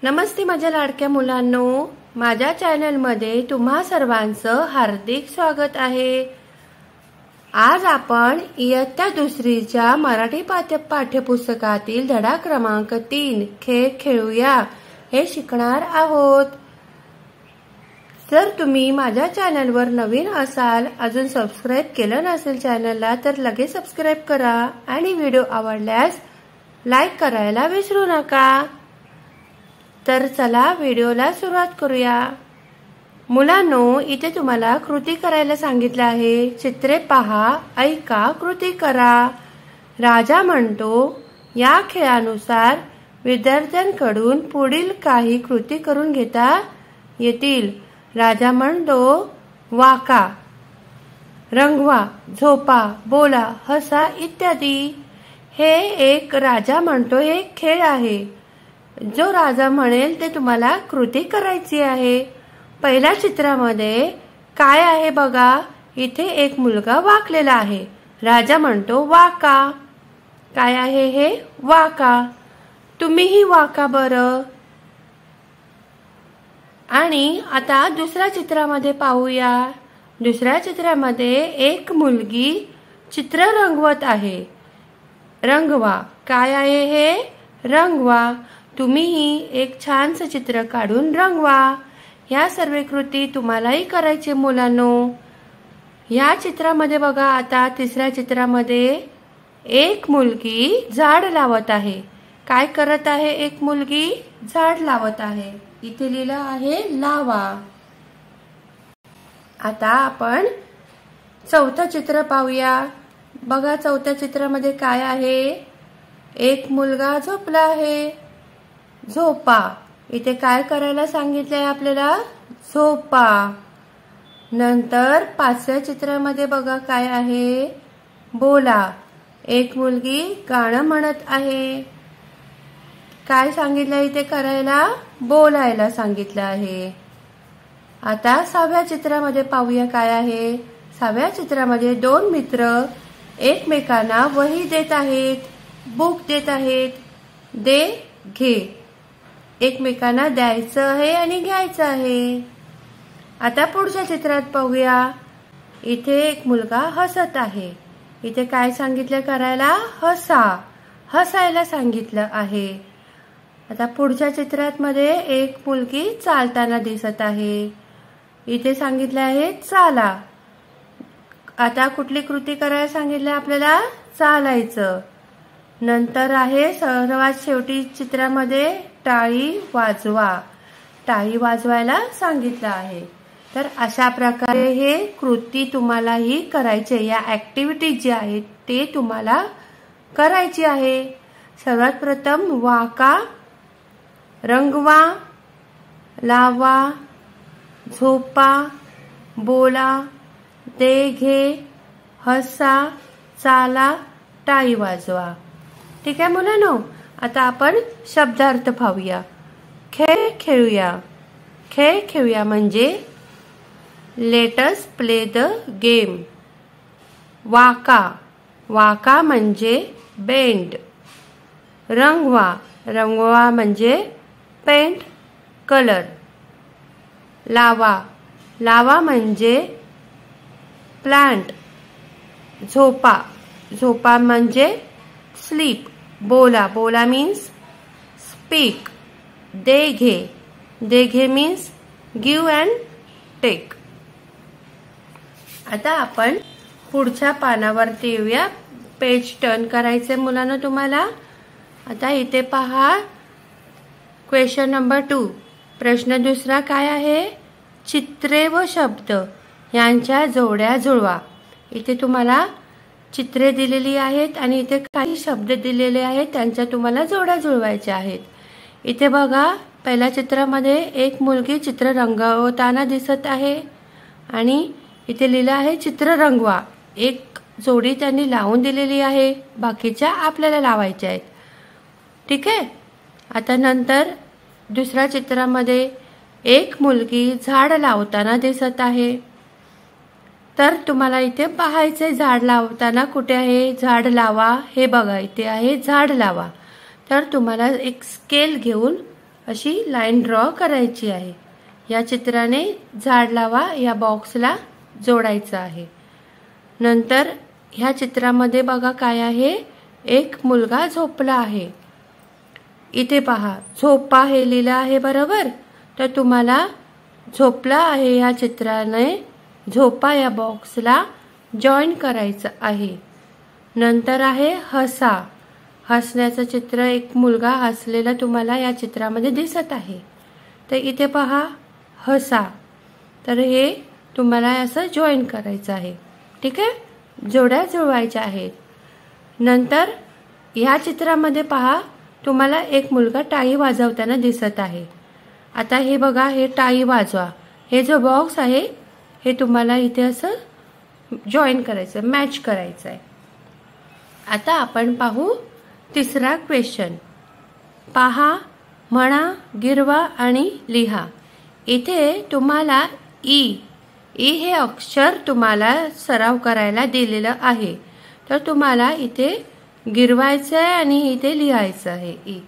नमस्ते माझ्या लाडक्या मुलांनो, माझ्या चॅनलमध्ये तुम्हा सर्वांचं हार्दिक स्वागत आहे। आज आपण इयत्ता दुसरीच्या मराठी पाठ्यपुस्तकातील धडा क्रमांक 3 खेळ खेळूया हे शिकणार आहोत। जर तुम्ही माझ्या चॅनलवर नवीन असाल, अजून सबस्क्राइब केलं नसेल चॅनलला, तर लगेच सबस्क्राइब करा आणि व्हिडिओ आवडल्यास लाईक करायला विसरू नका। तर चला व्हिडिओला सुरुवात करूया। मुलांनो, इथे तुम्हाला कृती करायला सांगितलं आहे। चित्रे पहा, ऐका, कृती करा। राजा म्हणतो, या खेळानुसार विद्यार्थ्यांकडून पुढील काही कृती करून घेता येतील। राजा म्हणतो, वाका, रंगवा, झोपा, बोला, हसा इत्यादी। हे एक राजा म्हणतो हे खेळ आहे। जो राजा म्हणेल ते तुम्हाला कृती करायची आहे। पहिल्या चित्रामध्ये काय आहे बघा, इथे एक मुलगा वाकलेला आहे। राजा म्हणतो वाका। काय आहे हे? वाका। तुम्हीही वाका बरं। आणि आता दुसऱ्या चित्रामध्ये पाहूया। दुसऱ्या चित्रामध्ये एक मुलगी चित्र रंगवत आहे। रंगवा। काय आहे हे? रंगवा। तुम्हीही एक छानसं चित्र काढून रंगवा। ह्या सर्व कृती तुम्हालाही करायचे मुलांनो। या चित्रामध्ये बघा, आता तिसऱ्या चित्रामध्ये एक मुलगी झाड लावत आहे। काय करत आहे एक मुलगी? झाड लावत आहे। इथे लिहिलं आहे लावा। आता आपण चौथं चित्र पाहूया। बघा, चौथ्या चित्रामध्ये काय आहे? एक मुलगा झोपला आहे। झोपा। इथे काय करायला सांगितलंय आपल्याला? झोपा। नंतर पाचव्या चित्रामध्ये बघा काय आहे? बोला। एक मुलगी गाणं म्हणत आहे। काय सांगितलं इथे करायला? बोलायला सांगितलं आहे। आता सहाव्या चित्रामध्ये पाहूया काय आहे। सहाव्या चित्रामध्ये दोन मित्र एकमेकांना वही देत आहेत, बुक देत आहेत। दे, घे। एकमेकांना द्यायचं आहे आणि घ्यायचं आहे। आता पुढच्या चित्रात पाहूया। इथे एक मुलगा हसत आहे। इथे काय सांगितलं करायला? हसा। हसायला सांगितलं आहे। आता पुढच्या चित्रात मध्ये एक मुलगी चालताना दिसत आहे। इथे सांगितलं आहे चाला। आता कुठली कृती करायला सांगितलं आपल्याला? चालायचं। नंतर आहे सर्वात शेवटी चित्रामध्ये टाळी वाजवा। टाळी वाजवायला सांगितलं आहे। तर अशा प्रकारे हे कृती तुम्हालाही करायचे। या ऍक्टिव्हिटी जी आहेत ते तुम्हाला करायची आहे। सर्वात प्रथम वाका, रंगवा, लावा, झोपा, बोला, दे, घे, हसा, चाला, टाळी वाजवा। ठीक आहे मुलांनो, आता आपण शब्दार्थ पाहूया। खेळ खेळूया। खेळ खेळूया म्हणजे let us play the game. Waka. Waka म्हणजे बेंड। रंगवा। रंगवा म्हणजे पेंट, कलर। लावा। लावा म्हणजे प्लांट। झोपा। झोपा म्हणजे स्लीप। बोला। बोला मीन्स स्पीक। दे, घे। दे, घे मीन्स गिव्ह अँड टेक। आता आपण पुढच्या पानावरती येऊया। पेज टर्न करायचे मुलांना तुम्हाला। आता इथे पहा, क्वेश्चन नंबर 2। प्रश्न दुसरा काय आहे? चित्रे व शब्द यांच्या जोड्या जुळवा। इथे तुम्हाला चित्रे दिलेली आहेत आणि इथे काही शब्द दिलेले आहेत, त्यांच्या तुम्हाला जोड्या जुळवायच्या आहेत। इथे बघा, पहिल्या चित्रामध्ये एक मुलगी चित्र रंगवताना दिसत आहे आणि इथे लिहिलं आहे चित्र रंगवा। एक जोडी त्यांनी लावून दिलेली आहे, बाकीच्या आपल्याला लावायच्या आहेत। ठीक आहे। आता नंतर दुसऱ्या चित्रामध्ये एक मुलगी झाड लावताना दिसत आहे। तर तुम्हाला इथे पाहायचंय झाड लावताना कुठे आहे? झाड लावा। हे बघा, इथे आहे झाड लावा। तर तुम्हाला एक स्केल घेऊन अशी लाईन ड्रॉ करायची आहे। या चित्राने झाड लावा या बॉक्सला जोडायचं आहे। नंतर ह्या चित्रामध्ये बघा काय आहे, एक मुलगा झोपला आहे। इथे पहा झोपा हे लिहिलं आहे बरोबर, तर तुम्हाला झोपला आहे या चित्राने झोपा या बॉक्सला जॉईन करायचं आहे। नंतर आहे हसा, हसण्याचं चित्र, एक मुलगा हसलेला तुम्हाला या चित्रामध्ये दिसत आहे। तर इथे पहा हसा, तर हे तुम्हाला असं जॉईन करायचं आहे। ठीक आहे, जोड्या जुळवायच्या आहेत। नंतर या चित्रामध्ये पहा तुम्हाला एक मुलगा टाळी वाजवताना दिसत आहे। आता हे बघा, हे टाळी वाजवा हे जो बॉक्स आहे हे तुम्हाला इथे असं जॉईन करायचं, मॅच करायचं आहे। आता आपण पाहू तिसरा क्वेश्चन। पहा, म्हणा, गिरवा आणि लिहा। इथे तुम्हाला ई हे अक्षर तुम्हाला सराव करायला दिलेलं आहे, तर तुम्हाला इथे गिरवायचं आहे आणि इथे लिहायचं आहे ई।